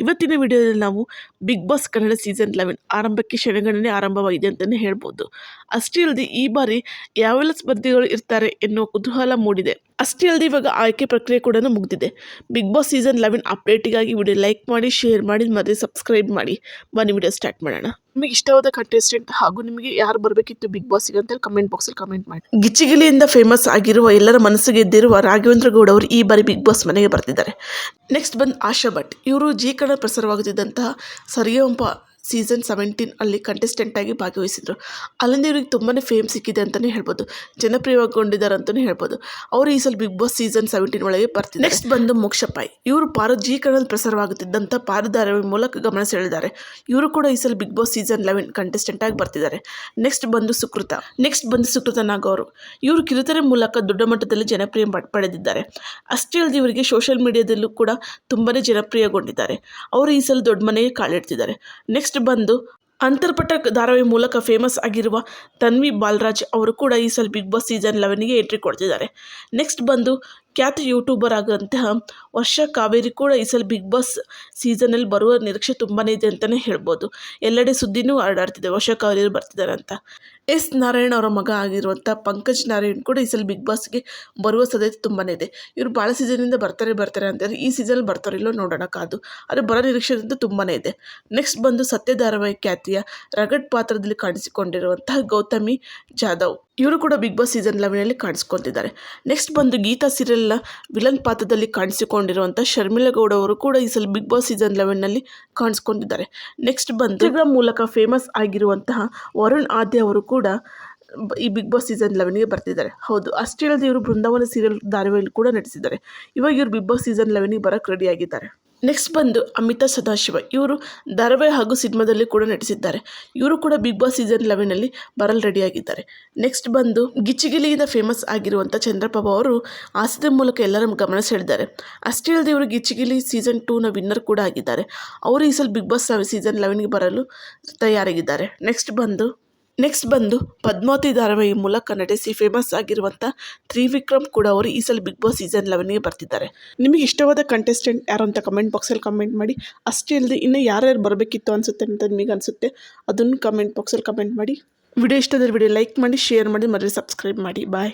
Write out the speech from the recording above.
ಇವತ್ತಿನ ವಿಡಿಯೋದಲ್ಲಿ ನಾವು ಬಿಗ್ ಬಾಸ್ ಕನ್ನಡ ಸೀಸನ್ 11 ಆರಂಭಕ್ಕೆ ಕ್ಷಣಗಣನೆ ಆರಂಭವಾಗಿದೆ ಅಂತಲೇ ಹೇಳ್ಬೋದು. ಅಷ್ಟೇ ಅಲ್ಲದೆ ಈ ಬಾರಿ ಯಾವೆಲ್ಲ ಸ್ಪರ್ಧಿಗಳು ಇರ್ತಾರೆ ಎನ್ನುವ ಕುತೂಹಲ ಮೂಡಿದೆ. ಅಷ್ಟೇ ಅಲ್ಲದೆ ಇವಾಗ ಆಯ್ಕೆ ಪ್ರಕ್ರಿಯೆ ಕೂಡ ಮುಗಿದಿದೆ. ಬಿಗ್ ಬಾಸ್ ಸೀಸನ್ 11 ಅಪ್ಡೇಟಿಗಾಗಿ ವಿಡಿಯೋ ಲೈಕ್ ಮಾಡಿ, ಶೇರ್ ಮಾಡಿ ಮತ್ತು ಸಬ್ಸ್ಕ್ರೈಬ್ ಮಾಡಿ. ಬನ್ನಿ ವಿಡಿಯೋ ಸ್ಟಾರ್ಟ್ ಮಾಡೋಣ. ನಿಮಗೆ ಇಷ್ಟವಾದ ಕಂಟೆಸ್ಟೆಂಟ್ ಹಾಗೂ ನಿಮಗೆ ಯಾರು ಬರಬೇಕಿತ್ತು ಬಿಗ್ ಬಾಸ್ಗೆ ಅಂತ ಕಮೆಂಟ್ ಬಾಕ್ಸಲ್ಲಿ ಕಮೆಂಟ್ ಮಾಡಿ. ಗಿಚ್ಚಿಗಿಲಿಯಿಂದ ಫೇಮಸ್ ಆಗಿರುವ ಎಲ್ಲರ ಮನಸ್ಸು ಗೆದ್ದಿರುವ ರಾಘವೇಂದ್ರ ಗೌಡ ಅವರು ಈ ಬಾರಿ ಬಿಗ್ ಬಾಸ್ ಮನೆಗೆ ಬರ್ತಿದ್ದಾರೆ. ನೆಕ್ಸ್ಟ್ ಬಂದು ಆಶಾ ಭಟ್. ಇವರು ಜಿ ಕನ್ನಡ ಪ್ರಸಾರವಾಗುತ್ತಿದ್ದಂತಹ ಸರಿಗಮಪ ಸೀಸನ್ 17 ಅಲ್ಲಿ ಕಂಟೆಸ್ಟೆಂಟ್ ಆಗಿ ಭಾಗವಹಿಸಿದ್ರು. ಅಲ್ಲಿಂದ ಇವರಿಗೆ ತುಂಬಾ ಫೇಮ್ ಸಿಕ್ಕಿದೆ ಅಂತಲೇ ಹೇಳ್ಬೋದು. ಜನಪ್ರಿಯವಾಗಿದ್ದಾರೆ ಅಂತಲೇ ಹೇಳ್ಬೋದು. ಅವರು ಈ ಸಲ ಬಿಗ್ ಬಾಸ್ ಸೀಸನ್ 17 ಒಳಗೆ ಬರ್ತಿದ್ದಾರೆ. ನೆಕ್ಸ್ಟ್ ಬಂದು ಮೋಕ್ಷ ಪೈ. ಇವರು ಜಿ ಕನ್ನಡ ಪ್ರಸಾರವಾಗುತ್ತಿದ್ದಂಥ ಪಾರು ಧಾರಾವಾಹಿ ಮೂಲಕ ಗಮನ ಸೆಳೆದಿದ್ದಾರೆ. ಇವರು ಕೂಡ ಈ ಸಲ ಬಿಗ್ ಬಾಸ್ ಸೀಸನ್ 11 ಕಂಟೆಸ್ಟೆಂಟ್ ಆಗಿ ಬರ್ತಿದ್ದಾರೆ. ನೆಕ್ಸ್ಟ್ ಬಂದು ಸುಕೃತ ನಾಗ್ ಅವರು. ಇವರು ಕಿರುತೆರೆ ಮೂಲಕ ದೊಡ್ಡ ಮಟ್ಟದಲ್ಲಿ ಜನಪ್ರಿಯ ಪಡೆದಿದ್ದಾರೆ. ಅಷ್ಟೇ ಅಲ್ಲದೆ ಇವರಿಗೆ ಸೋಷಿಯಲ್ ಮೀಡಿಯಾದಲ್ಲೂ ಕೂಡ ತುಂಬಾ ಜನಪ್ರಿಯಗೊಂಡಿದ್ದಾರೆ. ಅವರು ಈ ಸಲ ದೊಡ್ಡ ಮನೆಗೆ ಕಾಲಿಡ್ತಿದ್ದಾರೆ. ನೆಕ್ಸ್ಟ್ ಬಂದು ಅಂತರ್ಪಟ ಧಾರಾವಾಹಿ ಮೂಲಕ ಫೇಮಸ್ ಆಗಿರುವ ತನ್ವಿ ಬಾಲರಾಜ್ ಅವರು ಕೂಡ ಈ ಸಲ ಬಿಗ್ ಬಾಸ್ ಸೀಸನ್ 11ಗೆ ಎಂಟ್ರಿ ಕೊಡ್ತಿದ್ದಾರೆ. ನೆಕ್ಸ್ಟ್ ಬಂದು ಖ್ಯಾತ ಯೂಟ್ಯೂಬರ್ ಆಗುವಂತಹ ವರ್ಷ ಕಾವೇರಿ ಕೂಡ ಈ ಸಲ ಬಿಗ್ ಬಾಸ್ ಸೀಸನಲ್ಲಿ ಬರುವ ನಿರೀಕ್ಷೆ ತುಂಬಾ ಇದೆ ಅಂತಲೇ ಹೇಳ್ಬೋದು. ಎಲ್ಲೆಡೆ ಸುದ್ದಿನೂ ಹರಡ್ತಿದೆ ವರ್ಷ ಕಾವೇರಿ ಬರ್ತಿದ್ದಾರೆ ಅಂತ. ಎಸ್ ನಾರಾಯಣ್ ಅವರ ಮಗ ಆಗಿರುವಂಥ ಪಂಕಜ್ ನಾರಾಯಣ್ ಕೂಡ ಈ ಸಲ ಬಿಗ್ ಬಾಸ್ಗೆ ಬರುವ ಸಾಧ್ಯತೆ ತುಂಬಾ ಇದೆ. ಇವರು ಭಾಳ ಸೀಸನಿಂದ ಬರ್ತಾರೆ ಅಂತಾರೆ. ಈ ಸೀಸನ್ ಬರ್ತಾರೋ ಇಲ್ಲೋ ನೋಡೋಣ ಕಾದು. ಆದರೆ ಬರೋ ನಿರೀಕ್ಷೆ ಅಂತೂ ತುಂಬಾ ಇದೆ. ನೆಕ್ಸ್ಟ್ ಬಂದು ಸತ್ಯ ಧಾರಾವಾಹಿ ಖ್ಯಾತಿಯ ರಗಡ್ ಪಾತ್ರದಲ್ಲಿ ಕಾಣಿಸಿಕೊಂಡಿರುವಂತಹ ಗೌತಮಿ ಜಾಧವ್. ಇವರು ಕೂಡ ಬಿಗ್ ಬಾಸ್ ಸೀಸನ್ 11ನಲ್ಲಿ ಕಾಣಿಸ್ಕೊತಿದ್ದಾರೆ. ನೆಕ್ಸ್ಟ್ ಬಂದು ಗೀತಾ ಸೀರಿಯಲ್ನ ವಿಲನ್ ಪಾತ್ರದಲ್ಲಿ ಕಾಣಿಸಿಕೊಂಡಿರುವಂಥ ಶರ್ಮಿಳಾ ಗೌಡ ಅವರು ಕೂಡ ಈ ಸಲ ಬಿಗ್ ಬಾಸ್ ಸೀಸನ್ 11ನಲ್ಲಿ ಕಾಣಿಸ್ಕೊಂಡಿದ್ದಾರೆ. ನೆಕ್ಸ್ಟ್ ಬಂದು ಇನ್ಸ್ಟಾಗ್ರಾಮ್ ಮೂಲಕ ಫೇಮಸ್ ಆಗಿರುವಂತಹ ವರುಣ್ ಆದ್ಯ ಅವರು ಕೂಡ ಈ ಬಿಗ್ ಬಾಸ್ ಸೀಸನ್ 11ಗೆ ಬರ್ತಿದ್ದಾರೆ. ಹೌದು, ಅಷ್ಟೇ ಅಲ್ಲದೆ ಇವರು ಬೃಂದಾವನ ಸೀರಿಯಲ್ ಧಾರಾವಾಹಿಯಲ್ಲಿ ಕೂಡ ನಟಿಸಿದ್ದಾರೆ. ಇವಾಗ ಇವರು ಬಿಗ್ ಬಾಸ್ ಸೀಸನ್ 11ಗೆ ಬರೋಕ್ಕೆ ರೆಡಿಯಾಗಿದ್ದಾರೆ. ನೆಕ್ಸ್ಟ್ ಬಂದು ಅಮಿತಾ ಸದಾಶಿವ. ಇವರು ಧಾರಾವಾಹಿ ಹಾಗೂ ಸಿನಿಮಾದಲ್ಲಿ ಕೂಡ ನಟಿಸಿದ್ದಾರೆ. ಇವರು ಕೂಡ ಬಿಗ್ ಬಾಸ್ ಸೀಸನ್ 11ನಲ್ಲಿ ಬರಲು ರೆಡಿಯಾಗಿದ್ದಾರೆ. ನೆಕ್ಸ್ಟ್ ಬಂದು ಗಿಚ್ಚಿಗಿಲಿಯಿಂದ ಫೇಮಸ್ ಆಗಿರುವಂಥ ಚಂದ್ರಪ್ರಭಾ ಅವರು ಹಾಸ್ಯದ ಮೂಲಕ ಎಲ್ಲರ ಗಮನ ಸೆಳೆದಿದ್ದಾರೆ. ಅಷ್ಟೇ ಅಲ್ಲದೆ ಇವರು ಗಿಚ್ಚಿಗಿಲಿ ಸೀಸನ್ 2ನ ವಿನ್ನರ್ ಕೂಡ ಆಗಿದ್ದಾರೆ. ಅವರು ಈ ಸಲ ಬಿಗ್ ಬಾಸ್ ಸೀಸನ್ 11ಗೆ ಬರಲು ತಯಾರಾಗಿದ್ದಾರೆ. ನೆಕ್ಸ್ಟ್ ಬಂದು ಪದ್ಮಾವತಿ ಧಾರಾವಾಹಿ ಮೂಲಕ ನಟಿಸಿ ಫೇಮಸ್ ಆಗಿರುವಂಥ ತ್ರಿವಿಕ್ರಮ್ ಕೂಡ ಅವರು ಈ ಸಲ ಬಿಗ್ ಬಾಸ್ ಸೀಸನ್ 11ಗೆ ಬರ್ತಿದ್ದಾರೆ. ನಿಮಗೆ ಇಷ್ಟವಾದ ಕಂಟೆಸ್ಟೆಂಟ್ ಯಾರು ಅಂತ ಕಮೆಂಟ್ ಬಾಕ್ಸಲ್ಲಿ ಕಮೆಂಟ್ ಮಾಡಿ. ಅಷ್ಟೇ ಅಲ್ಲದೆ ಇನ್ನು ಯಾರ್ಯಾರು ಬರಬೇಕಿತ್ತು ಅನಿಸುತ್ತೆ ಅಂತ ನಿಮಗೆ ಅನಿಸುತ್ತೆ ಅದನ್ನು ಕಮೆಂಟ್ ಬಾಕ್ಸಲ್ಲಿ ಕಮೆಂಟ್ ಮಾಡಿ. ವಿಡಿಯೋ ಇಷ್ಟದಲ್ಲಿ ವಿಡಿಯೋ ಲೈಕ್ ಮಾಡಿ, ಶೇರ್ ಮಾಡಿ ಮತ್ತು ಸಬ್ಸ್ಕ್ರೈಬ್ ಮಾಡಿ. ಬಾಯ್.